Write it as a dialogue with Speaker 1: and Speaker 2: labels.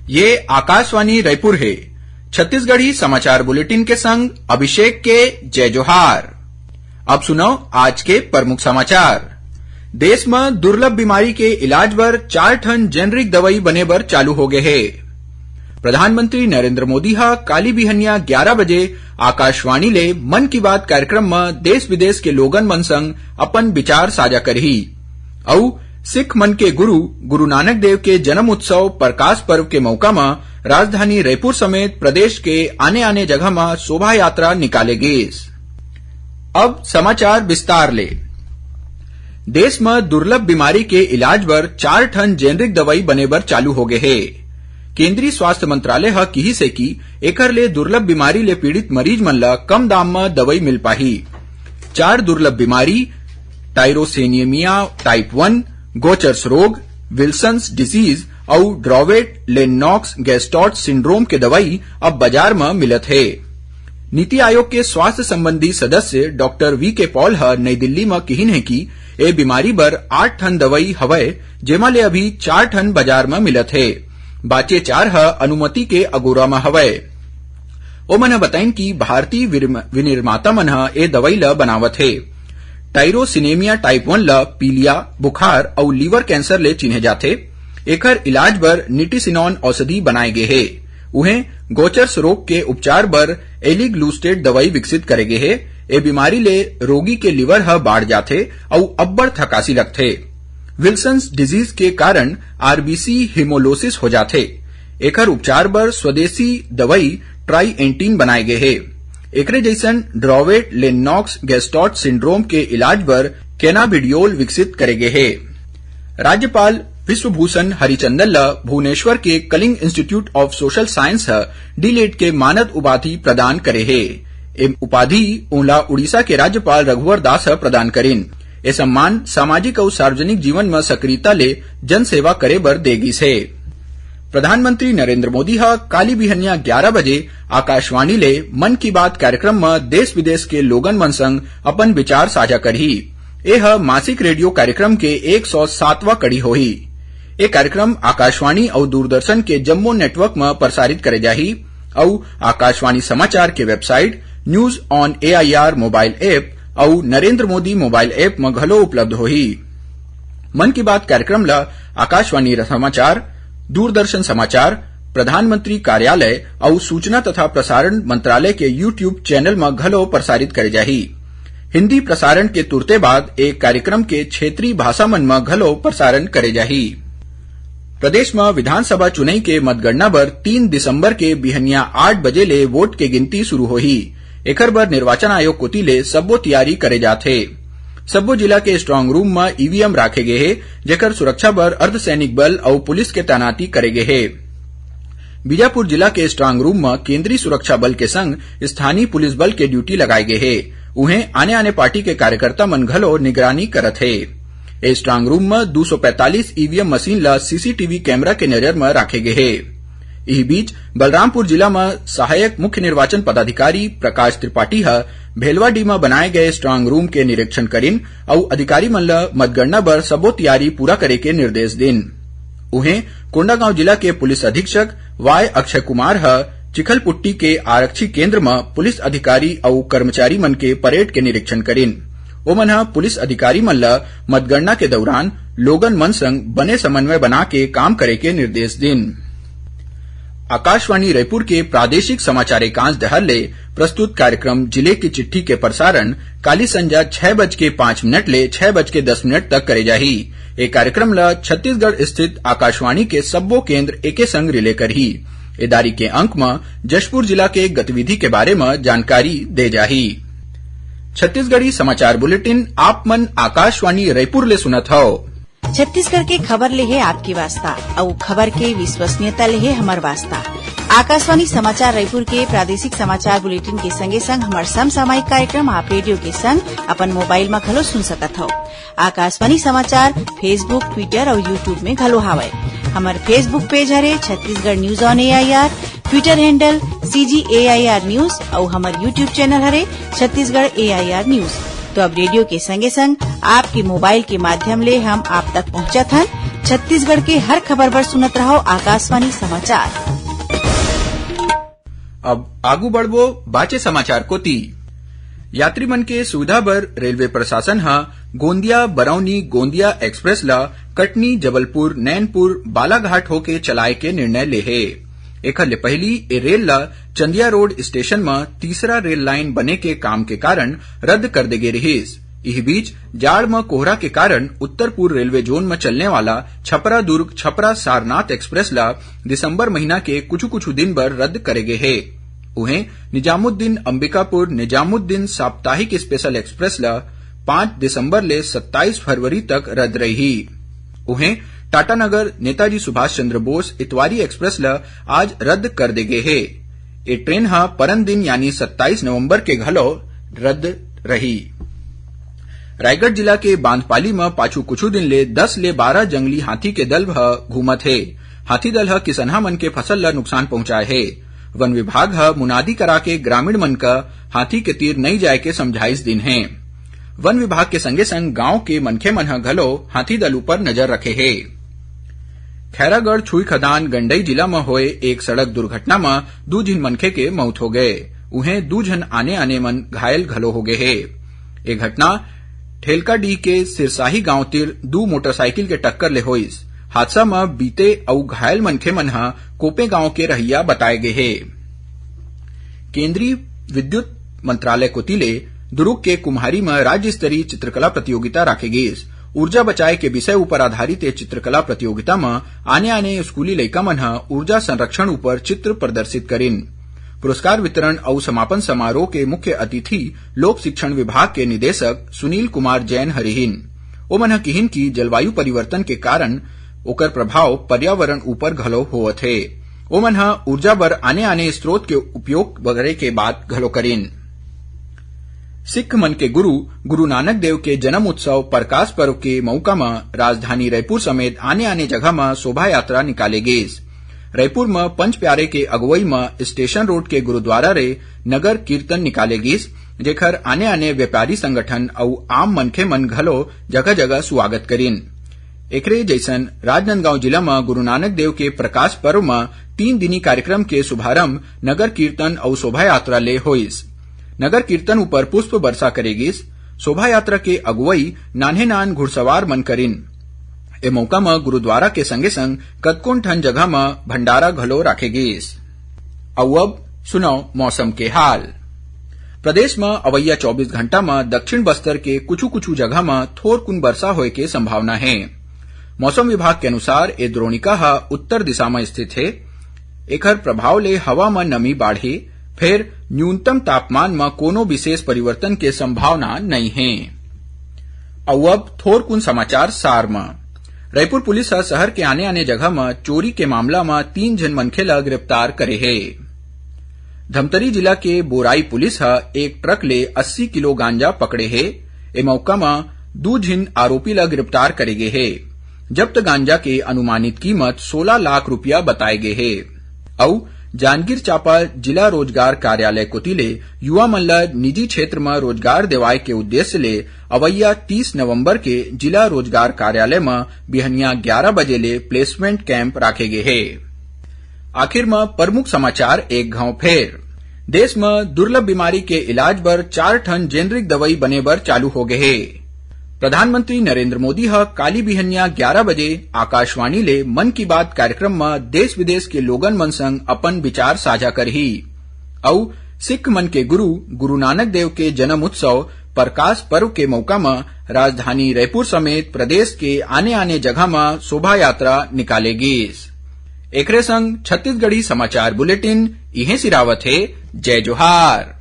Speaker 1: ये आकाशवाणी रायपुर है। छत्तीसगढ़ी समाचार बुलेटिन के संग अभिषेक के जय जोहार। अब सुनो आज के प्रमुख समाचार। देश में दुर्लभ बीमारी के इलाज बर 4 ठन जेनरिक दवाई बने बर चालू हो गए है। प्रधानमंत्री नरेंद्र मोदी हा काली बिहनिया 11 बजे आकाशवाणी ले मन की बात कार्यक्रम में देश विदेश के लोगन मन संग अपन विचार साझा करही। अउ सिख मन के गुरु नानक देव के जन्म उत्सव प्रकाश पर्व के मौका में राजधानी रायपुर समेत प्रदेश के आने आने जगह में शोभा यात्रा निकाले गेस। अब समाचार विस्तार ले। देश में दुर्लभ बीमारी के इलाज बर 4 ठन जेनरिक दवाई बने बर चालू हो गए है। केंद्रीय स्वास्थ्य मंत्रालय हा कही से कि एकर ले दुर्लभ बीमारी ले पीड़ित मरीज मन ला कम दाम में दवाई मिल पाही। 4 दुर्लभ बीमारी टायरोसिनिमिया टाइप 1, गोचर्स रोग, विल्सन्स डिजीज और ड्रॉवेट लेनॉक्स गैस्टॉट सिंड्रोम के दवाई अब बाजार में मिलत है। नीति आयोग के स्वास्थ्य संबंधी सदस्य डॉक्टर वी के पॉल हा नई दिल्ली में कहिन है कि ए बीमारी बर 8 ठन दवाई हवय, जेमा ले अभी 4 ठन बाजार में मिलत है। बाचे 4 हा अनुमति के अगोरा में हवय। ओमन बताइन कि भारतीय विनिर्माता मन हा ए दवाई ला बनावत है। टायरोसिनेमिया टाइप 1 ला पीलिया, बुखार और लीवर कैंसर ले चिन्हे जाथे। एकर इलाज बर निटिसिनॉन औषधि बनाए गए है। उहें गोचर्स रोग के उपचार बर एलिग्लूस्टेट दवाई विकसित करे गए है। ए बीमारी ले रोगी के लीवर ह बाढ़ जाथे और अब्बड़ थकासी लगथे। विल्सन्स डिजीज के कारण आरबीसी हिमोलोसिस हो जाथे। एकर उपचार बर स्वदेशी दवाई ट्राइएंटीन बनाए गए है। एकरे जैसन ड्रॉवेट लेनॉक्स गैस्टॉट सिंड्रोम के इलाज बर कैनाबिडियोल विकसित करे गए है। राज्यपाल विश्वभूषण हरिचंदन ला भुवनेश्वर के Kalinga institute of social science DLitt के मानद उपाधि प्रदान करे है। उपाधि उला उड़ीसा के राज्यपाल रघुवर दास प्रदान करेन। ए सम्मान सामाजिक और सार्वजनिक जीवन में सक्रियता ले जन सेवा करे बर देगिस है। प्रधानमंत्री नरेंद्र मोदी हा काली बिहनिया 11 बजे आकाशवाणी ले मन की बात कार्यक्रम में देश विदेश के लोगन मन संग अपन विचार साझा करही। यह मासिक रेडियो कार्यक्रम के 107वां कड़ी होही। ये कार्यक्रम आकाशवाणी और दूरदर्शन के जम्मू नेटवर्क में प्रसारित करे जाही और आकाशवाणी समाचार के website news on AIR mobile app और नरेंद्र मोदी मोबाइल ऐप में घलो उपलब्ध होही। मन की बात कार्यक्रम ला आकाशवाणी समाचार, दूरदर्शन समाचार, प्रधानमंत्री कार्यालय और सूचना तथा प्रसारण मंत्रालय के यूट्यूब चैनल में घलो प्रसारित करे जाही। हिंदी प्रसारण के तुरते बाद एक कार्यक्रम के क्षेत्रीय भाषा मन में घलो प्रसारण करे जाही। प्रदेश में विधानसभा चुनाव के मतगणना बर 3 दिसंबर के बिहनिया 8 बजे ले वोट के गिनती शुरू होही। एकर बर निर्वाचन आयोग कोती ले सब्बो तैयारी करे जाथे। सब्बो जिला के स्ट्रांग रूम में ईवीएम राखे गए है, जेकर सुरक्षा बर अर्धसैनिक बल और पुलिस के तैनाती करे गए है। बीजापुर जिला के स्ट्रांग रूम में केंद्रीय सुरक्षा बल के संग स्थानीय पुलिस बल के ड्यूटी लगाए गए है। उहें आने आने पार्टी के कार्यकर्ता मन घलो निगरानी करत है। ए स्ट्रांग रूम में 245 ईवीएम मशीन ला सीसीटीवी कैमरा के नजर में राखे गए है। इस बीच बलरामपुर जिला में सहायक मुख्य निर्वाचन पदाधिकारी प्रकाश त्रिपाठी हा भेलवाडी में बनाए गए स्ट्रांग रूम के निरीक्षण करिन और अधिकारी मन ला मतगणना बर सबो तैयारी पूरा करे के निर्देश दिन। उहें कोंडागांव जिला के पुलिस अधीक्षक वाय अक्षय कुमार हा चिखलपुट्टी के आरक्षी केंद्र में पुलिस अधिकारी और कर्मचारी मन के परेड के निरीक्षण करिन। ओमन हा पुलिस अधिकारी मन ला मतगणना के दौरान लोगन मन संग बने समन्वय बना के काम करे के निर्देश दिन। आकाशवाणी रायपुर के प्रादेशिक समाचार एकांश डहर ले प्रस्तुत कार्यक्रम जिले की चिट्ठी के प्रसारण काली संजा 6:05 ले 6:10 तक करे जाही। ये कार्यक्रम ला छत्तीसगढ़ स्थित आकाशवाणी के सब्बो केंद्र एके संग रिले करही। इदारी के अंक में जशपुर जिला के गतिविधि के बारे में जानकारी दे जाही। छत्तीसगढ़ी समाचार बुलेटिन आप मन आकाशवाणी रायपुर ले सुनत हव।
Speaker 2: छत्तीसगढ़ के खबर ले है आपकी वास्ता और खबर के विश्वसनीयता ले है हमार वास्ता। आकाशवाणी समाचार रायपुर के प्रादेशिक समाचार बुलेटिन के संगे संग हमार समसामयिक कार्यक्रम आप रेडियो के संग अपन मोबाइल में घलो सुन सकत हव। आकाशवाणी समाचार फेसबुक, ट्विटर और यूट्यूब में घलो हावय। हमार फेसबुक पेज हरे Chhattisgarh news on AIR, Twitter handle CGAIR news और हमार यूट्यूब चैनल हरे छत्तीसगढ़ AIR न्यूज। तो अब रेडियो के संगे संग आपके मोबाइल के माध्यम ले हम आप तक पहुंचत हन छत्तीसगढ़ के हर खबर पर सुनत रहो आकाशवाणी समाचार।
Speaker 1: अब आगू बढ़बो बाचे समाचार कोती। यात्री मन के सुविधा बर रेलवे प्रशासन ह गोंदिया बरौनी गोंदिया एक्सप्रेस ला कटनी जबलपुर नैनपुर बालाघाट होके चलाए के निर्णय ले हे। एखर ले पहली ए रेल ला चंदिया रोड स्टेशन में तीसरा रेल लाइन बने के काम के कारण रद्द कर दे गे रहिस। इस बीच जाड़ में कोहरा के कारण उत्तर पूर्व रेलवे जोन में चलने वाला छपरा दुर्ग छपरा सारनाथ एक्सप्रेस ला दिसंबर महीना के कुछ दिन बर रद्द करे गे हे। उहें निजामुद्दीन अंबिकापुर निजामुद्दीन साप्ताहिक स्पेशल एक्सप्रेस ला 5 दिसंबर ले 27 फरवरी तक रद्द रही। उहें टाटानगर नेताजी सुभाष चंद्र बोस इतवारी एक्सप्रेस ला आज रद्द कर दे गे हे। ये ट्रेन हा परन दिन यानी 27 नवंबर के घलो रद्द रही। रायगढ़ जिला के बांधपाली में पाछू कुछ दिन ले 10 ले 12 जंगली हाथी के दल घूमत हे। हाथी दल किसनहा मन के फसल ला नुकसान पहुंचाए हे। वन विभाग मुनादी करा के ग्रामीण मन का हाथी के तीर नहीं जाए के समझाइश दिन है। वन विभाग के संगे संग गांव के मनखे मन घलो हाथी दल ऊपर नजर रखे हे। खैरागढ़ छुई खदान गंडई जिला में होए एक सड़क दुर्घटना में 2 झन मनखे के मौत हो गए। उहें 2 झन आने मन घायल घलो हो गए हे। ये घटना ठेलकाडीह के सिरसाही गांव तीर 2 मोटरसाइकिल के टक्कर ले होइस। हादसा में बीते अउ घायल मनखे मन कोपे गांव के रहिया बताए गए हे। केंद्रीय विद्युत मंत्रालय कोतिले दुर्ग के कुम्हारी में राज्य स्तरीय चित्रकला प्रतियोगिता राखे गिस। ऊर्जा बचाए के विषय ऊपर आधारित चित्रकला प्रतियोगिता में आने स्कूली लइका मन ऊर्जा संरक्षण ऊपर चित्र प्रदर्शित करिन। पुरस्कार वितरण और समापन समारोह के मुख्य अतिथि लोक शिक्षण विभाग के निदेशक सुनील कुमार जैन हरिहिन। ओमन किहिन की जलवायु परिवर्तन के कारण ओकर प्रभाव पर्यावरण ऊपर घलो होवत हे। ओमन ऊर्जा बर आने स्रोत के उपयोग वगैरह के बात घलो करिन। सिख मन के गुरु नानक देव के जन्म उत्सव प्रकाश पर्व के मौका में राजधानी रायपुर समेत आने जगह में शोभा यात्रा निकाले गिस। रायपुर में पंच प्यारे के अगुवई में स्टेशन रोड के गुरुद्वारा रे नगर कीर्तन निकाले गिस, जेखर आने व्यापारी संगठन और आम मनखे मन घलो जगह जगह स्वागत करिन। एकरे जैसन राजनांदगांव जिला में गुरु नानक देव के प्रकाश पर्व में 3 दिनी कार्यक्रम के शुभारंभ नगर कीर्तन और शोभा यात्रा ले होइस। नगर कीर्तन ऊपर पुष्प वर्षा करेगिस। शोभा यात्रा के अगुवई नान घुड़सवार मन करिन। ए मौका में गुरुद्वारा के संगे संग कतकोन ठन जगह में भंडारा घलो राखे गिस। अब सुनाओ मौसम के हाल। प्रदेश में अवैया 24 घंटा में दक्षिण बस्तर के कुछ जगह में थोरकुन वर्षा होए के संभावना है। मौसम विभाग के अनुसार ए द्रोणिका उत्तर दिशा में स्थित है। एकर प्रभाव ले हवा में नमी बाढ़ी, फिर न्यूनतम तापमान में कोनो विशेष परिवर्तन के संभावना नहीं है। अब थोरकुन समाचार सार में। रायपुर पुलिस शहर के आने जगह में चोरी के मामला में 3 झन मनखे ला गिरफ्तार करे है। धमतरी जिला के बोराई पुलिस एक ट्रक ले 80 किलो गांजा पकड़े है। ए मौका में 2 झन आरोपी ला गिरफ्तार करे गे है। जब्त गांजा के अनुमानित कीमत 16 लाख रुपया बताए गए है। और जांजगीर चांपा जिला रोजगार कार्यालय कोतिले युवा मन ला निजी क्षेत्र में रोजगार देवाए के उद्देश्य ले अवैया 30 नवंबर के जिला रोजगार कार्यालय में बिहनिया 11 बजे ले प्लेसमेंट कैंप राखे गए है। आखिर में प्रमुख समाचार एक घाव फेर। देश में दुर्लभ बीमारी के इलाज बर 4 ठन जेनरिक दवाई बने बर चालू हो गए है। प्रधानमंत्री नरेंद्र मोदी काली बिहनिया 11 बजे आकाशवाणी ले मन की बात कार्यक्रम में देश विदेश के लोगन मन संग अपन विचार साझा करही। और सिख मन के गुरु नानक देव के जन्म उत्सव प्रकाश पर्व के मौका में राजधानी रायपुर समेत प्रदेश के आने जगह में शोभा यात्रा निकालेगी। एकरे संग छत्तीसगढ़ी समाचार बुलेटिन इहे सिरावत है। जय जोहार।